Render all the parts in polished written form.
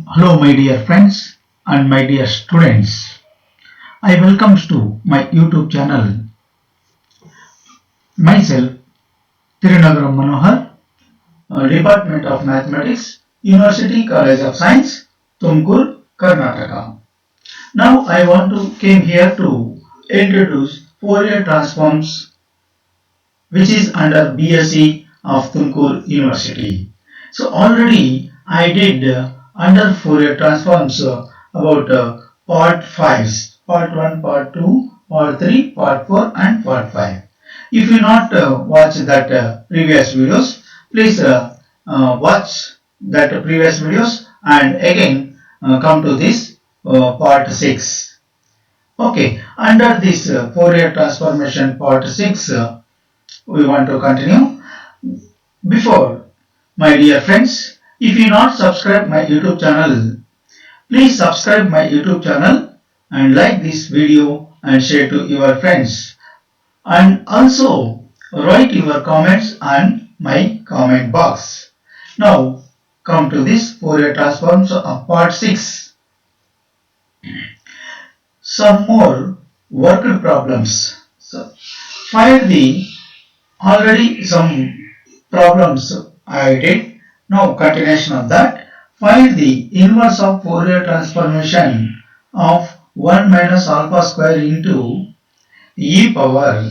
Hello my dear friends and my dear students. I welcome to my YouTube channel. Myself Tirunagaram Manohar, Department of Mathematics, University College of Science, Tumkur, Karnataka. Now I want to came here to introduce Fourier transforms which is under BSc of Tumkur University. So already I did under Fourier transforms about part 5s, part 1, part 2, part 3, part 4 and part 5. If you not watch that previous videos, please watch that previous videos and again come to this part 6. Okay, under this Fourier transformation part 6, we want to continue. Before, my dear friends, if you not subscribe my YouTube channel, please subscribe my YouTube channel and like this video and share to your friends. And also write your comments on my comment box. Now come to this Fourier transforms of part 6. Some more worked problems. So find the already some problems I did. Now continuation of that. Find the inverse of Fourier transformation of 1 minus alpha square into e power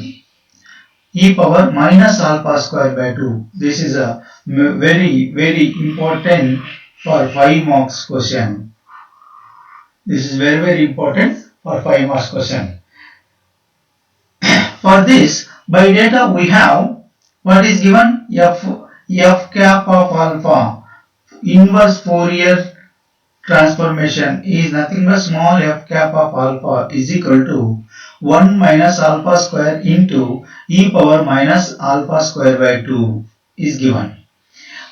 minus alpha square by 2. This is a very important for 5 marks question. This is very important for 5 marks question. For this, by data we have what is given f cap of alpha. Inverse Fourier transformation is nothing but small f cap of alpha is equal to 1 minus alpha square into e power minus alpha square by 2 is given.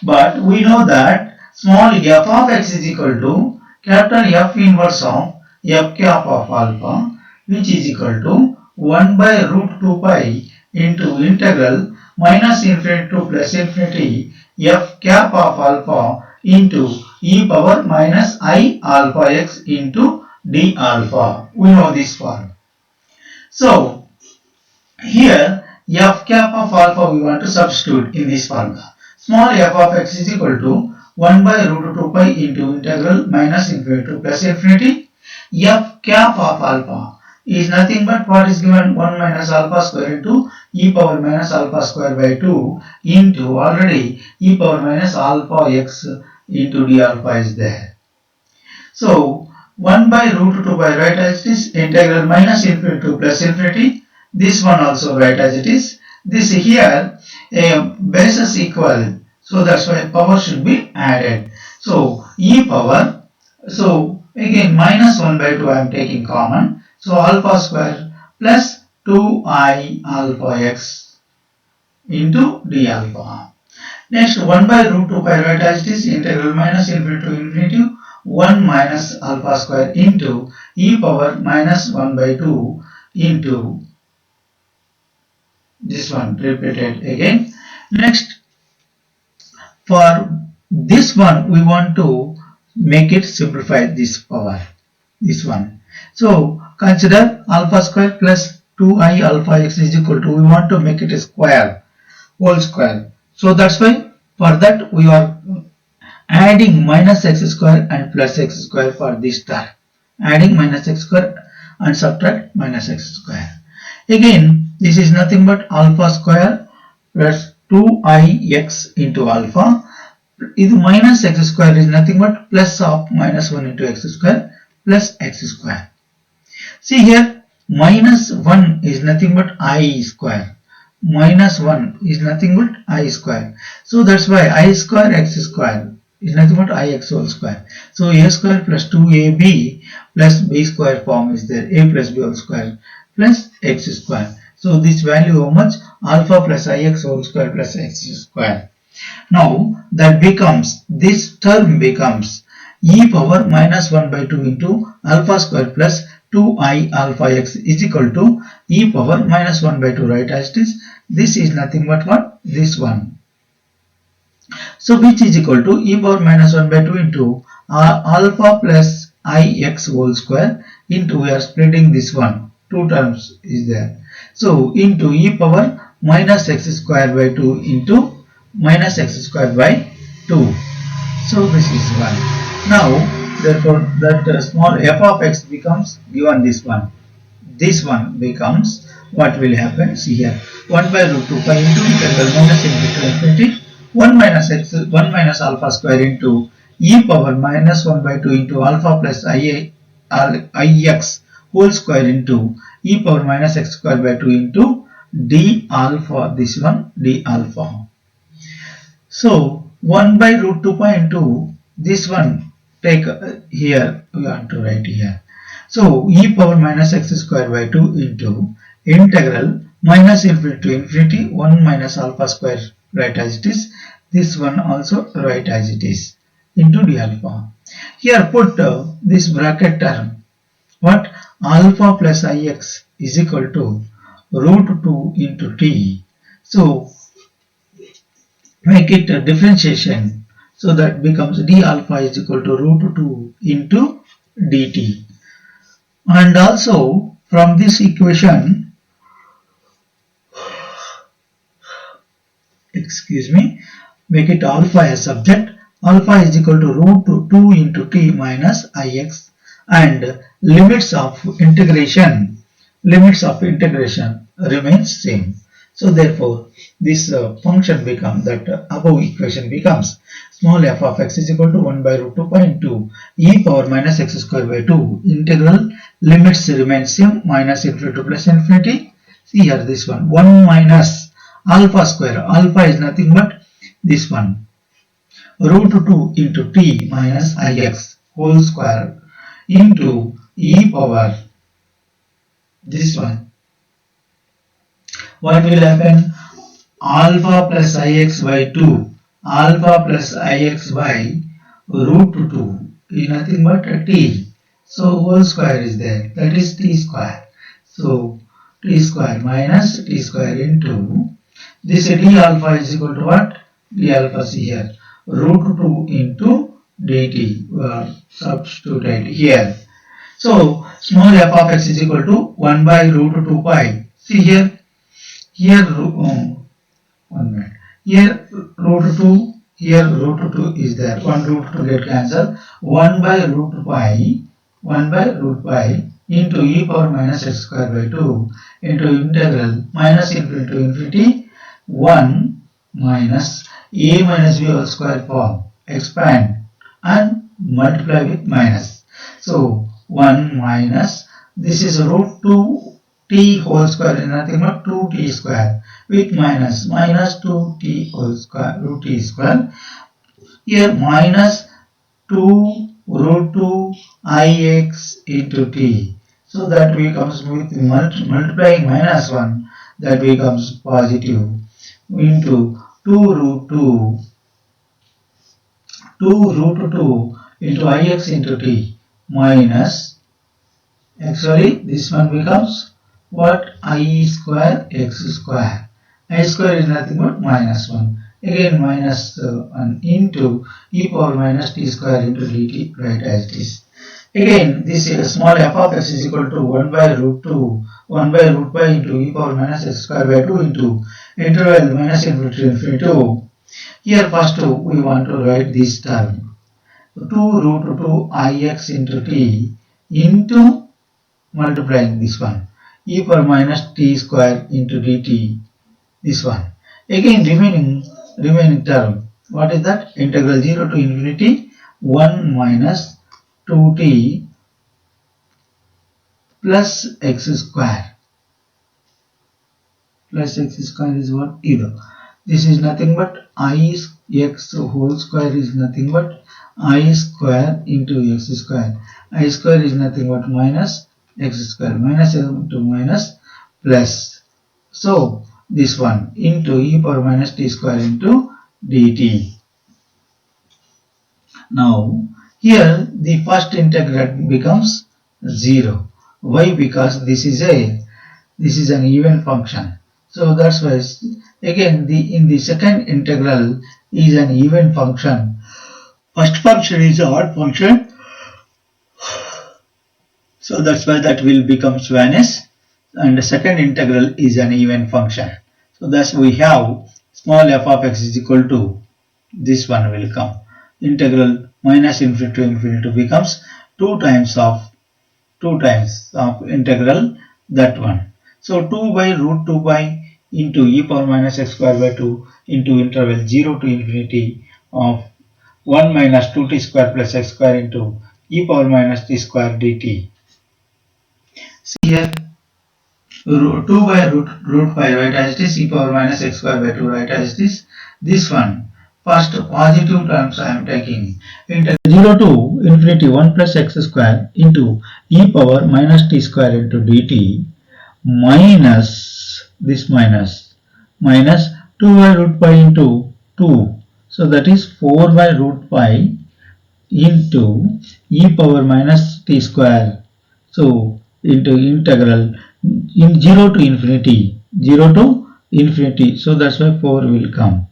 But we know that small f of x is equal to capital F inverse of f cap of alpha, which is equal to 1 by root 2 pi into integral minus infinity to plus infinity f cap of alpha into e power minus I alpha x into d alpha. We know this form. So here f cap of alpha we want to substitute in this formula. Small f of x is equal to 1 by root 2 pi into integral minus infinity to plus infinity. F cap of alpha is nothing but what is given 1 minus alpha square into e power minus alpha square by 2 into already e power minus alpha x into d alpha is there. So 1 by root 2 pi write as it is, integral minus infinity to plus infinity. This one also write as it is. This here bases equal, so that's why power should be added. So e power, so again minus 1 by 2 I am taking common. So alpha square plus 2I alpha x into d alpha. Next 1 by root 2 pi write as it is, integral minus infinity to infinity 1 minus alpha square into e power minus 1 by 2 into this one repeated again. Next, for this one we want to make it simplify this power, this one. So consider alpha square plus 2I alpha x is equal to, we want to make it a square, whole square. So that's why for that we are adding minus x square and plus x square for this term. Adding minus x square and subtract minus x square. Again, this is nothing but alpha square plus 2ix into alpha. This minus x square is nothing but plus of minus 1 into x square plus x square. See here, minus 1 is nothing but I square. Minus 1 is nothing but I square. So that's why I square x square is nothing but ix whole square. So a square plus 2ab plus b square form is there. A plus b whole square plus x square. So this value how much? Alpha plus ix whole square plus x square. Now that becomes, this term becomes e power minus 1 by 2 into alpha square plus 2I alpha x is equal to e power minus 1 by 2 right as it is. This is nothing but what? This one. So which is equal to e power minus 1 by 2 into alpha plus ix whole square into, we are splitting this one, two terms is there. So into e power minus x square by 2 into minus x square by 2. So this is 1. Now therefore that small f of x becomes given this one. This one becomes, what will happen? See here, 1 by root 2 pi into integral minus infinity to infinity 1 minus x 1 minus alpha square into e power minus 1 by 2 into alpha plus ix whole square into e power minus x square by 2 into d alpha, this one d alpha. So 1 by root 2 pi into this one, take here, we want to write here. So e power minus x square by 2 into integral minus infinity to infinity 1 minus alpha square, write as it is. This one also write as it is into d alpha. Here put this bracket term. What? Alpha plus ix is equal to root 2 into t. So make it a differentiation. So that becomes d alpha is equal to root 2 into dt. And also from this equation, excuse me, make it alpha as subject. Alpha is equal to root 2 into t minus ix, and limits of integration remains same. So therefore this function becomes, that above equation becomes small f of x is equal to 1 by root 2 pi into e power minus x square by 2 integral limits remain same minus infinity to plus infinity. See here this one, 1 minus alpha square, alpha is nothing but this one, root 2 into t minus ix whole square into e power this one. What will happen? Alpha plus ix by 2, alpha plus ix by root 2 is nothing but a t. So whole square is there, that is t square. So t square minus t square into this d alpha is equal to what? D alpha is here, root 2 into dt. We are substituted here. So small f of x is equal to 1 by root 2 pi. See here, here 1 minute. Here root 2, here root 2 is there. 1 root 2 get cancelled. 1 by root pi into e power minus x square by 2 into integral minus infinity to infinity 1 minus a minus b whole square form. Expand and multiply with minus. So 1 minus, this is root 2 t whole square is nothing but 2t square with minus 2t whole square root t square. Here minus 2 root 2 ix into t. So that becomes, with multiplying minus 1, that becomes positive into 2 root 2 into ix into t minus, actually this one becomes what? I square x square. I square is nothing but minus 1. Again minus 1 into e power minus t square into dt, right as it is. Again this small f of x is equal to 1 by root pi into e power minus x square by 2 into interval minus infinity to infinity 2. Here first we want to write this term, 2 root 2 ix into t into multiplying this one, e power minus t square into dt, this one. Again remaining term, what is that? Integral 0 to infinity 1 minus 2t plus x square. Plus x square is what? 0. This is nothing but ix whole square is nothing but I square into x square. I square is nothing but minus x square, minus into minus plus. So this one into e power minus t square into dt. Now here the first integrand becomes 0. Why? Because this is an even function. So that's why again in the second integral is an even function. First function is an odd function, so that's why that will become vanish, and the second integral is an even function. So thus we have small f of x is equal to, this one will come, integral minus infinity to infinity becomes 2 times of integral that one. So 2 by root 2 pi into e power minus x square by 2 into interval 0 to infinity of 1 minus 2t square plus x square into e power minus t square dt. See here, 2 by root pi, right, as it is, e power minus x square by 2, right, as it is. This one, first positive terms I am taking, into 0 to infinity 1 plus x square into e power minus t square into dt minus this minus 2 by root pi into 2. So that is 4 by root pi into e power minus t square. So into integral in 0 to infinity, so that's why 4 will come,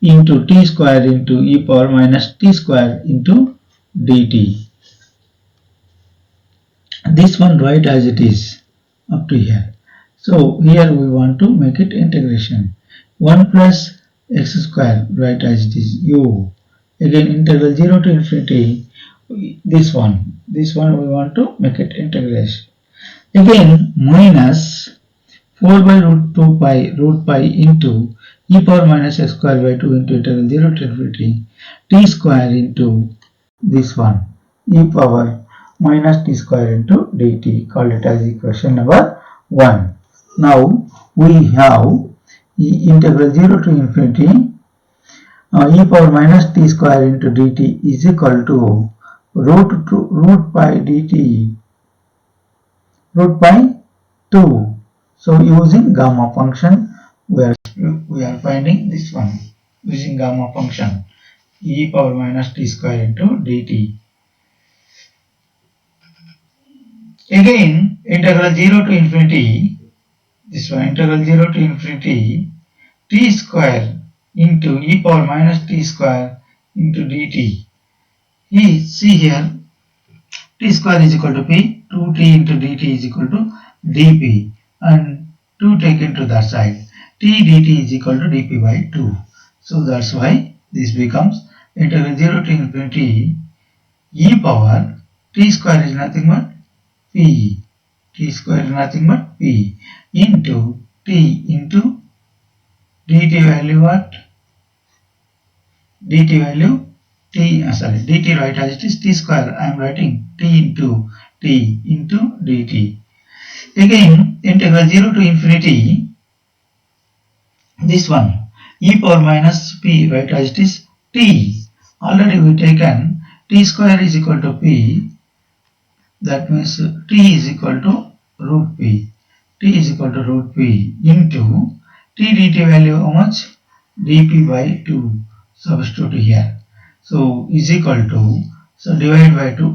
into t square into e power minus t square into dt. This one write as it is up to here. So here we want to make it integration. 1 plus x square, write as it is, u. Again integral 0 to infinity, this one we want to make it integration. Again minus 4 by root pi into e power minus x square by 2 into integral 0 to infinity t square into this one, e power minus t square into dt, called it as equation number 1. Now we have integral 0 to infinity e power minus t square into dt is equal to root pi dt, root pi 2. So using gamma function, we are finding this one using gamma function, e power minus t square into dt. Again integral 0 to infinity, this one, integral 0 to infinity t square into e power minus t square into dt. See here, t square is equal to p, 2t into dt is equal to dp, and 2 taken to that side, t dt is equal to dp by 2. So that's why this becomes integral 0 to infinity e power t square is nothing but p, t square is nothing but p, into t into dt value what? Dt value dt, right, as it is, t square I am writing t into dt. Again integral 0 to infinity, this one, e power minus p, right, as it is, t, already we taken t square is equal to p, that means t is equal to root p, into t dt value how much? dp by 2, substitute here. So is equal to, so divide by 2,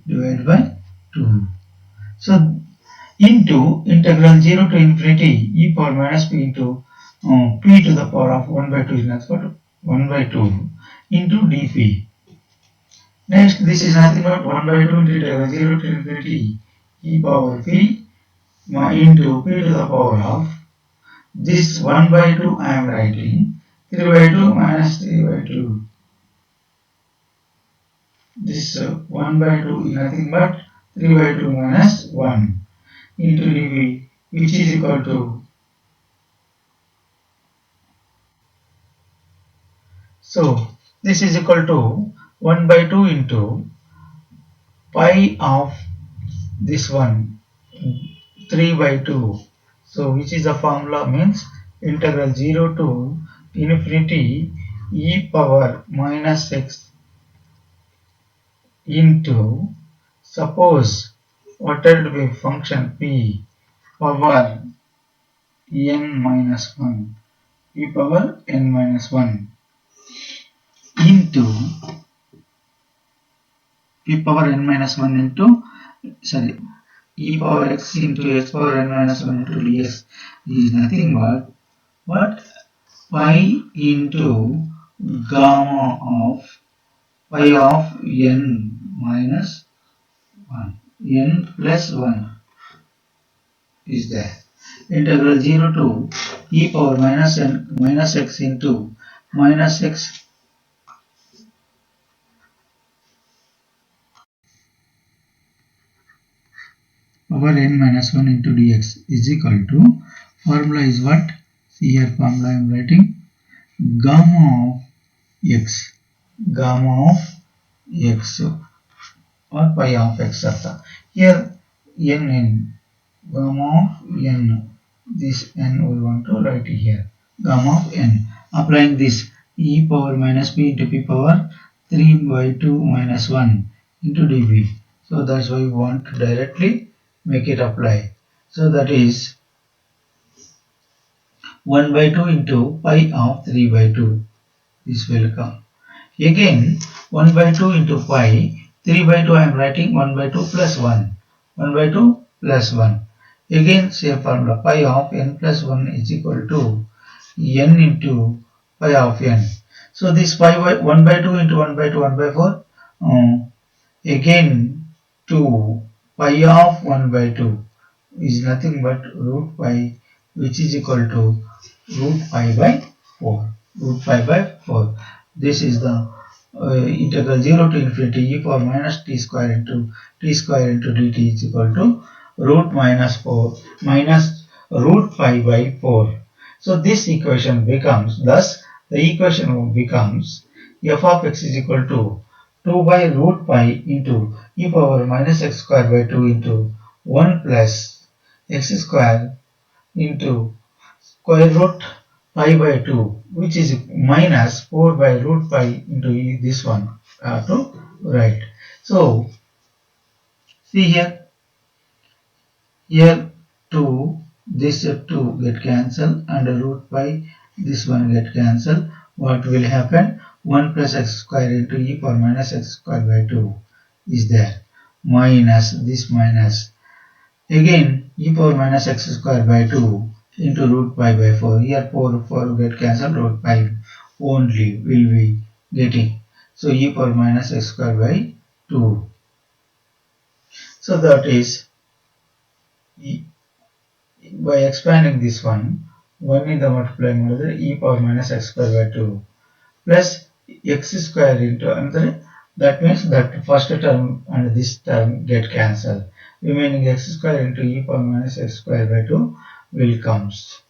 divide by 2. So into integral 0 to infinity e power minus p into p to the power of 1 by 2 is nothing but 1 by 2 into dp. Next, this is nothing but 1 by 2 into integral 0 to infinity e power p into p to the power of, this 1 by 2 I am writing 3 by 2 minus 3 by 2. This 1 by 2 is nothing but 3 by 2 minus 1 into dv, which is equal to, so this is equal to 1 by 2 into pi of this one, 3 by 2. So which is the formula, means integral 0 to infinity e power minus x into, suppose what will be function p power n minus 1, e power n minus 1 into e power n minus 1 into, sorry, e power x into x power n minus 1 into dx is nothing but what? Pi into gamma of pi of n minus 1, n plus 1 is there. Integral 0 to e power minus n minus x into minus x power n minus 1 into dx is equal to, formula is what? See here, formula I am writing, gamma of x, gamma of x or pi of x artha. Here n, gamma of n, this n we want to write here, gamma of n. Applying this, e power minus b into p power 3 by 2 minus 1 into db. So that's why we want to directly make it apply. So that is 1 by 2 into pi of 3 by 2. This will come. Again 1 by 2 into pi, 3 by 2 I am writing 1 by 2 plus 1. 1 by 2 plus 1. Again same formula, pi of n plus 1 is equal to n into pi of n. So this pi by 1 by 2 into 1 by 2, 1 by 4. Again 2 pi of 1 by 2 is nothing but root pi, which is equal to root pi by 4. Root pi by 4. This is the integral 0 to infinity e power minus t square into dt is equal to root minus 4 minus root pi by 4. So this equation becomes, thus the equation becomes f of x is equal to 2 by root pi into e power minus x square by 2 into 1 plus x square into square root pi by 2, which is minus 4 by root pi into this one to write. So see here 2, this 2 get cancelled and root pi, this one get cancelled. What will happen? 1 plus x square into e power minus x square by 2 is there, minus this minus, again e power minus x square by 2 into root pi by 4. Here 4 get cancelled, root pi only will be getting. So e power minus x square by 2. So that is, by expanding this one, 1 in the multiplying another e power minus x square by 2 plus x square into another. That means that first term and this term get cancelled. Remaining x square into e power minus x square by 2 will comes,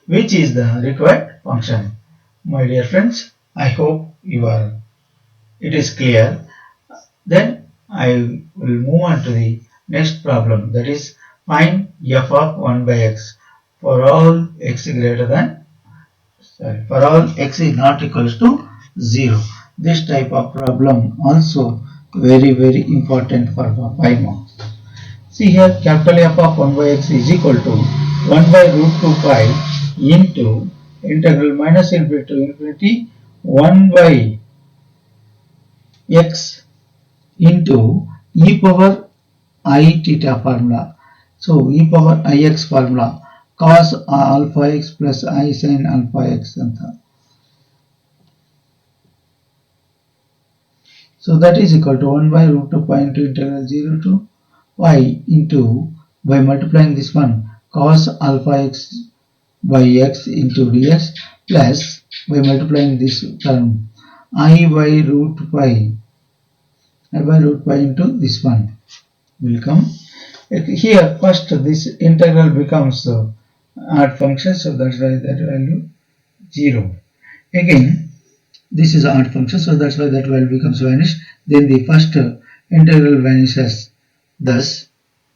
which is the required function. My dear friends, I hope it is clear. Then I will move on to the next problem, that is find f of 1 by x for all x greater than, for all x is not equals to 0. This type of problem also very important for 5 marks. See here, capital F of 1 by x is equal to 1 by root 2 pi into integral minus infinity to infinity 1 by x into e power I theta formula. So e power ix formula, cos alpha x plus I sin alpha x anta. So that is equal to 1 by root 2 pi into integral 0 to pi into, by multiplying this one, cos alpha x by x into dx plus by multiplying this term I by root pi into this one will come. Here first this integral becomes odd function, so that's why that value 0. Again this is odd function, so that's why that value becomes vanished. Then the first integral vanishes. Thus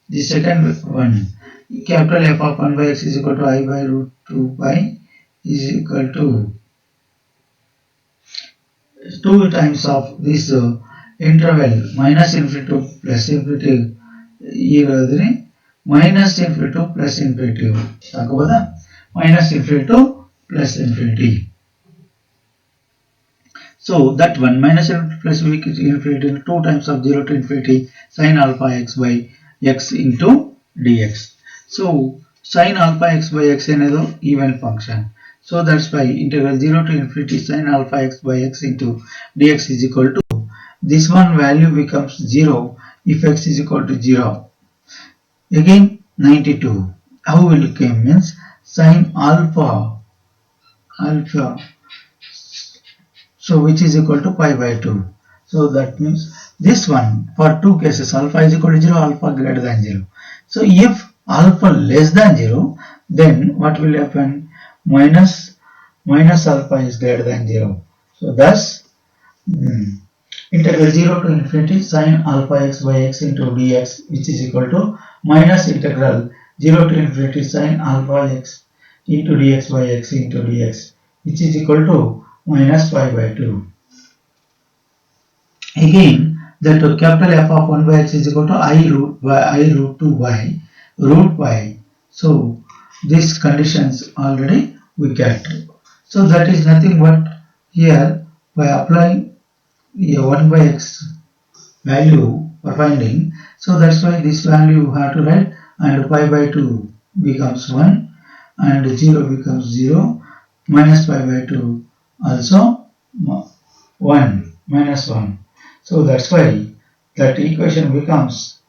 the second one, capital F of 1 by x is equal to I by root 2 pi is equal to 2 times of this interval minus infinity to plus infinity, ಇರೋದ್ರೆ minus infinity to plus infinity ಸಾಕಬಹುದಾ, minus infinity to plus infinity. So that one minus infinity plus infinity 2 times of 0 to infinity sin alpha x by x into dx. So sin alpha x by x అనేది even function. So that's why integral 0 to infinity sin alpha x by x into dx is equal to, this one value becomes 0 if x is equal to 0. Again 92. How will it come? Means sin alpha, so which is equal to pi by 2. So that means this one, for two cases, alpha is equal to 0, alpha greater than 0. So if alpha less than 0, then what will happen? Minus alpha is greater than 0. So thus integral 0 to infinity sin alpha x by x into dx, which is equal to minus integral 0 to infinity sin alpha x into dx by x into dx, which is equal to minus pi by 2. Again, that capital F of 1 by x is equal to I root 2 by root pi. So these conditions already we get. So that is nothing but here by applying a 1 by x value for finding. So that's why this value you have to write, and pi by 2 becomes 1 and 0 becomes 0, minus pi by 2 also 1 minus 1. So that's why that equation becomes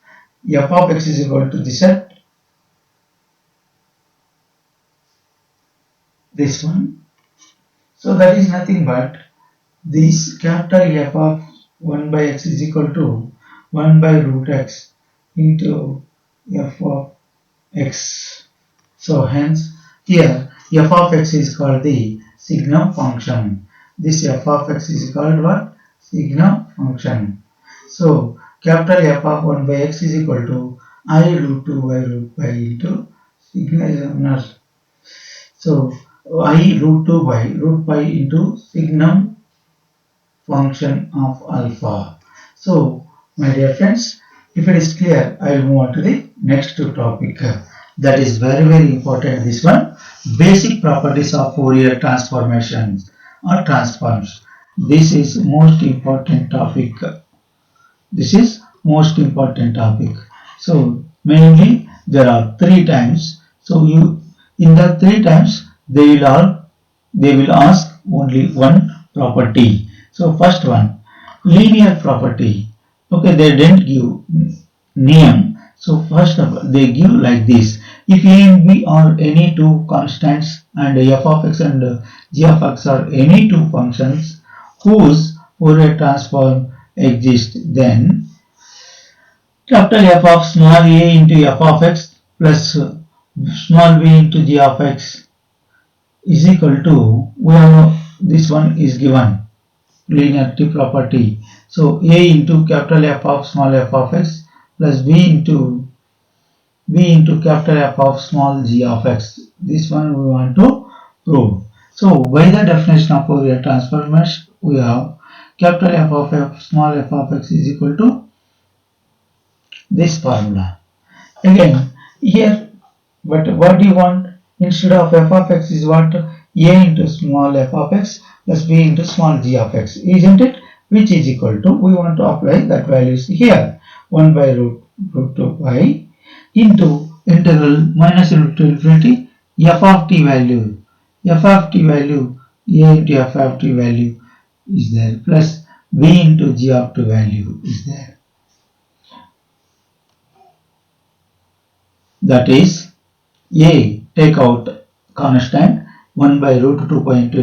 f of x is equal to this one. So that is nothing but this capital F of 1 by x is equal to 1 by root x into f of x. So hence here f of x is called the signum function. This f of x is called what? Signum function. So capital F of 1 by x is equal to I root 2 by root pi into signum. So I root 2 by root pi into signum function of alpha. So my dear friends, if it is clear, I will move on to the next topic. That is very important, this one, basic properties of Fourier transformations or transforms. This is most important topic. This is most important topic. So mainly there are 3 times. So you, in the 3 times they will ask only one property. So first one, linear property. Okay, they didn't give name. So first of all, they give like this: if a and b are any two constants and f of x and g of x are any two functions whose Fourier transform exists, then capital F of small a into f of x plus small b into g of x is equal to, we have this one is given linearity property. So a into capital F of small f of x plus b into capital F of small g of x. This one we want to prove. So by the definition of Fourier transformation, we have capital F of small f of x is equal to this formula. Again here, but what do you want? Instead of f of x is what? A into small f of x plus b into small g of x, isn't it? Which is equal to, we want to apply that values here, 1 by root 2 pi into integral minus root to infinity f of t value, a into f of t value is there, plus b into g of t value is there. That is, a take out constant 1 by root 2 pi into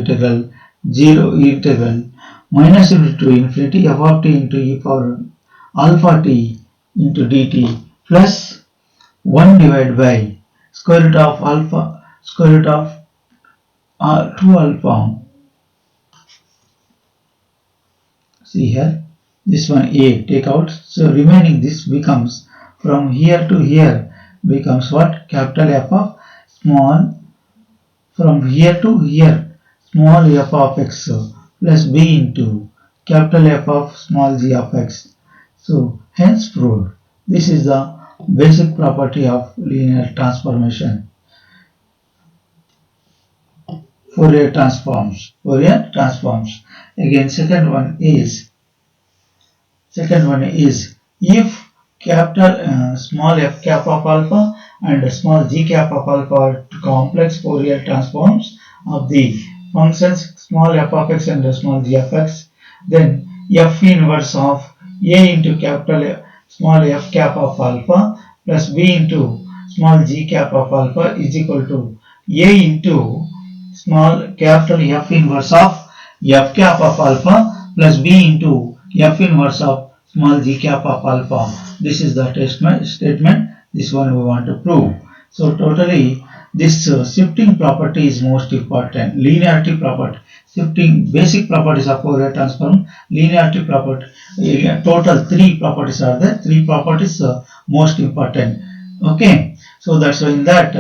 integral minus root to infinity f of t into e power alpha t into dt plus 1 divided by square root of alpha, square root of 2 alpha. See here, this one a take out, so remaining this becomes, from here to here becomes what? Capital F of small, from here to here, small f of x plus b into capital F of small g of x. So hence proved. This is the basic property of linear transformation. Fourier transforms. Again, second one is if capital small f cap of alpha and small g cap of alpha are complex Fourier transforms of the functions small f of x and small g of x, then f inverse of a into capital small f cap of alpha plus b into small g cap of alpha is equal to a into small capital F inverse of f cap of alpha plus b into f inverse of small g cap of alpha. This is the statement. This one we want to prove. So totally this shifting property is most important. Linearity property, shifting basic properties of Fourier transform, linearity property. Total three properties are there. Three properties most important. Okay. So that's why in that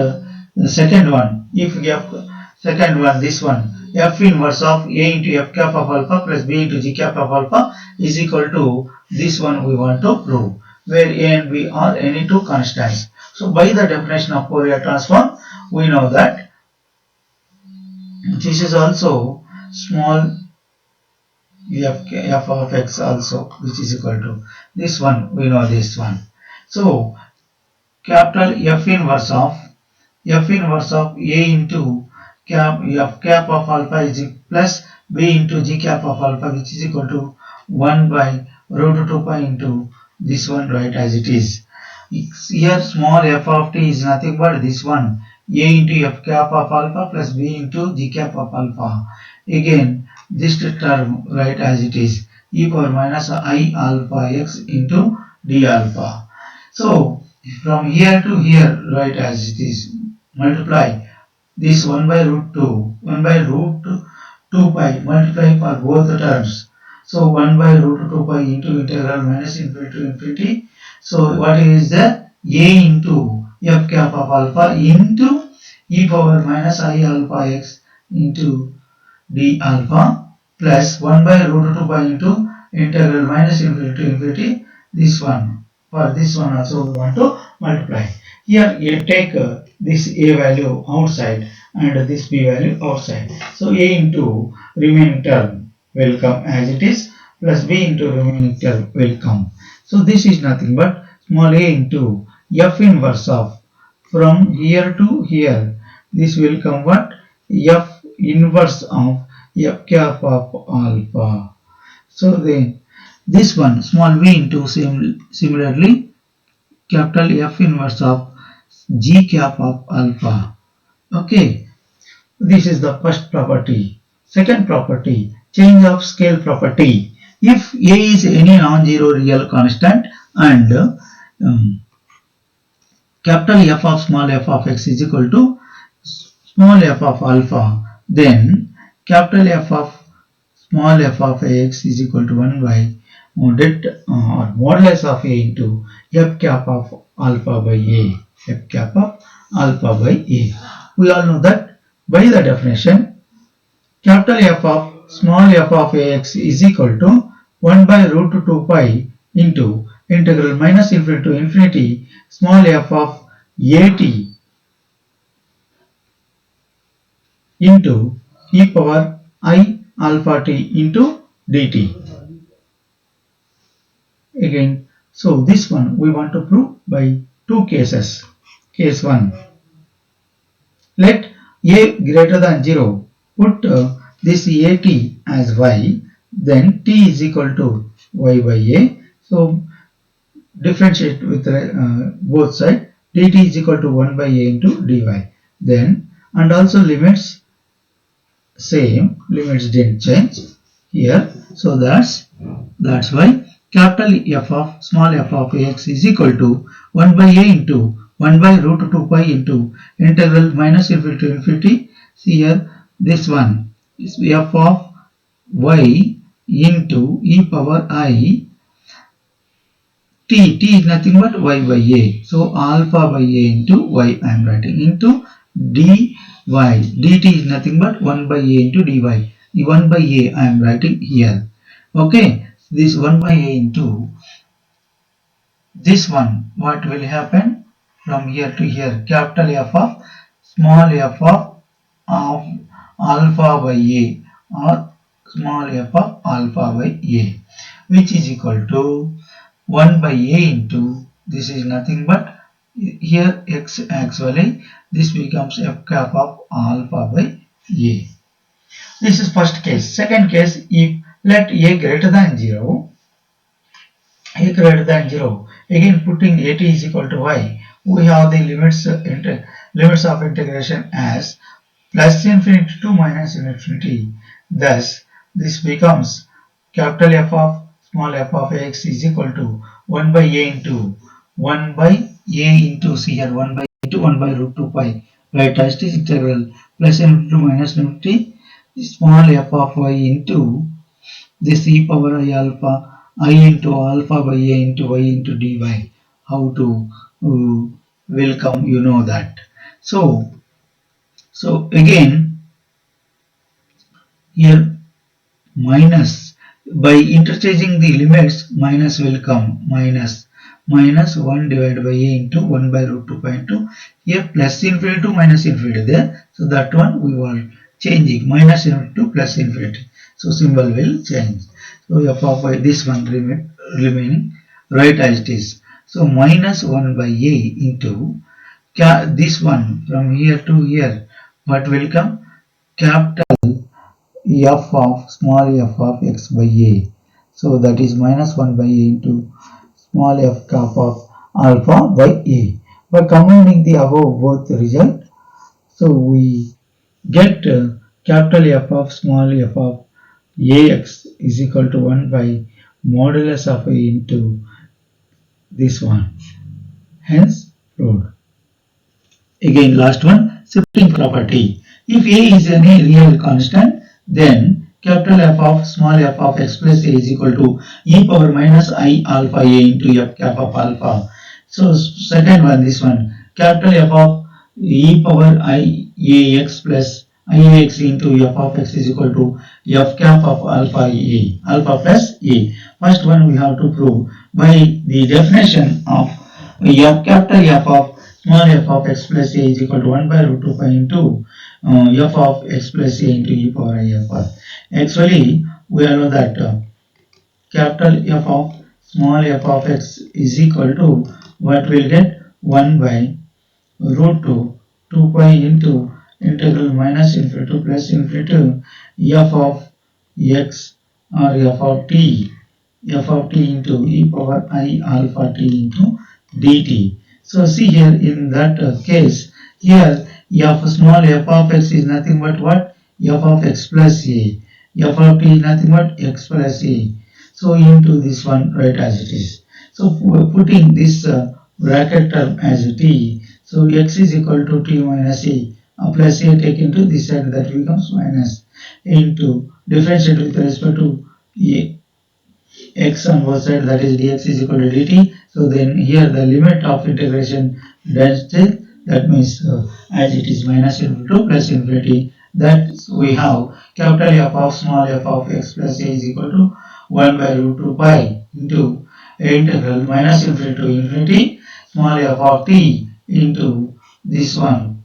the second one, if we have second one, this one, f inverse of a into f cap of alpha plus b into g cap of alpha is equal to this one we want to prove, where a and b are any two constants. So by the definition of Fourier transform, we know that this is also small f of x also, which is equal to this one. We know this one. So capital F inverse of a into f cap of alpha is plus b into g cap of alpha, which is equal to 1 by root 2 pi into this one, right, as it is. Here small f of t is nothing but this one, a into f cap of alpha plus b into g cap of alpha. Again this term, right, as it is, e power minus I alpha x into d alpha. So from here to here, right, as it is, multiply this 1 by root 2, 1 by root 2 pi, multiply for both the terms. So 1 by root 2 pi into integral minus infinity to infinity. So what is the a into f cap of alpha into e power minus I alpha x into d alpha plus 1 by root 2 pi into integral minus infinity to infinity, this one. For this one also we want to multiply. Here you take this a value outside and this b value outside. So a into remaining term will come as it is plus b into remaining term will come. So this is nothing but small a into f inverse of, from here to here, this will come what? F inverse of f cap of alpha. So then this one small v into similarly capital F inverse of g cap of alpha. Okay, this is the first property. Second property, change of scale property. If a is any non-zero real constant and capital F of small f of x is equal to small f of alpha, then capital F of small f of x is equal to 1 by or modulus of a into f cap of alpha by a, f cap of alpha by a. We all know that by the definition, capital F of small f of ax is equal to 1 by root 2 pi into integral minus infinity to infinity small f of at into e power I alpha t into dt. Again, so this one we want to prove by two cases. Case 1. Let a greater than 0. Put this at as y, then t is equal to y by a. So differentiate with both sides. Dt is equal to 1 by a into dy. Then and also limits same, limits didn't change here. So that's why capital F of small f of x is equal to 1 by a into 1 by root 2 pi into integral minus infinity to infinity. See here, this one is f of y into e power I t. T is nothing but y by a. So alpha by a into y I am writing into dy. Dt is nothing but 1 by a into dy. The 1 by a I am writing here. Okay, this 1 by a into this one, what will happen from here to here? Capital F of small f of alpha by a or small f of alpha by a, which is equal to 1 by a into, this is nothing but here x actually, this becomes f cap of alpha by A. This is first case. Second case, if let A greater than 0, A greater than 0, again putting at is equal to y, we have the limits of integration as plus infinity to minus infinity. Thus, this becomes capital F of small f of x is equal to 1 by a into 1 by a into c here 1 by into 1 by root 2 pi. Right, as it is integral plus infinity to minus infinity small f of y into this e power I alpha I into alpha by a into y into dy. How to will come, you know that. So again here minus, by interchanging the limits minus will come, minus 1 divided by a into 1 by root 2 pi into here plus infinity to minus infinity there. So that one we were changing minus infinity to plus infinity. So symbol will change. So f of y, this one remaining right as it is. So minus 1 by a into this one from here to here, what will come? Capital f of small f of x by a. So that is minus 1 by a into small f cap of alpha by a. By combining the above both result, so we get capital F of small f of ax is equal to 1 by modulus of a into this one. Hence proved. Again last one, shifting property. If a is any real constant, then capital F of small f of x plus a is equal to e power minus I alpha a into f cap of alpha. So second one, this one, capital F of e power I ax plus iax into f of x is equal to f cap of alpha a, alpha plus a. First one we have to prove by the definition of f capital F of small f of x plus a is equal to 1 by root 2 pi into f of x plus a into e power I alpha. Actually, we all know that capital F of small f of x is equal to what we'll get 1 by root 2 pi into integral minus infinity to plus infinity f of x or f of t into e power I alpha t into dt. So see here in that case, here f small f of x is nothing but what? F of x plus a. F of t is nothing but x plus a. So into this one right as it is. So putting this bracket term as t, so x is equal to t minus a plus a take into this side, that becomes minus into differentiate with respect to a x on both sides, that is dx is equal to dt. So then here the limit of integration that means as it is minus infinity to plus infinity, that we have capital F of small f of x plus a is equal to 1 by root 2 pi into integral minus infinity to infinity small f of t into this one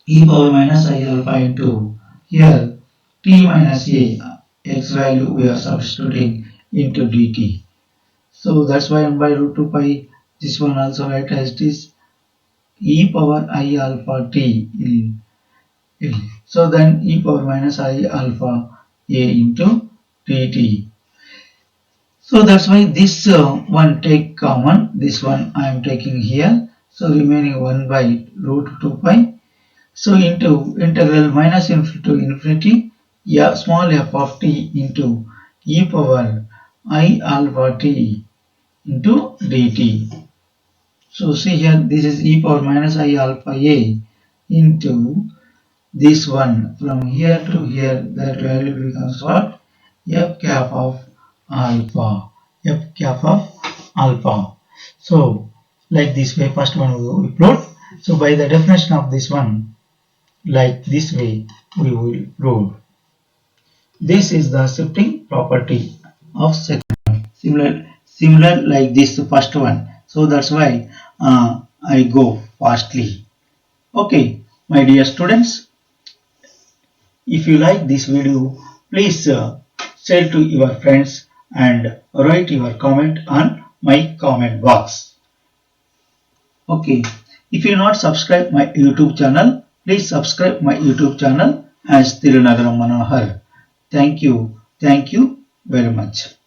e power minus I alpha into here t minus a x value we are substituting into dt. So that's why 1 by root 2 pi, this one also write as it is e power I alpha t. So then e power minus I alpha a into dt. So that's why this one take common, this one I am taking here. So remaining 1 by root 2 pi. So into integral minus infinity to infinity, yeah, small f of t into e power I alpha t into dt. So see here, this is e power minus I alpha a into this one from here to here, that value becomes what? F cap of alpha. F cap of alpha. So like this way, first one we will prove. So by the definition of this one, like this way we will prove. This is the shifting property of second one. Similar like this first one. So that's why I go fastly. Okay, my dear students, if you like this video, please share to your friends and write your comment on my comment box. Okay, if you not subscribe my YouTube channel, Please subscribe my YouTube channel as Tirunagaram Manohar. Thank you very much.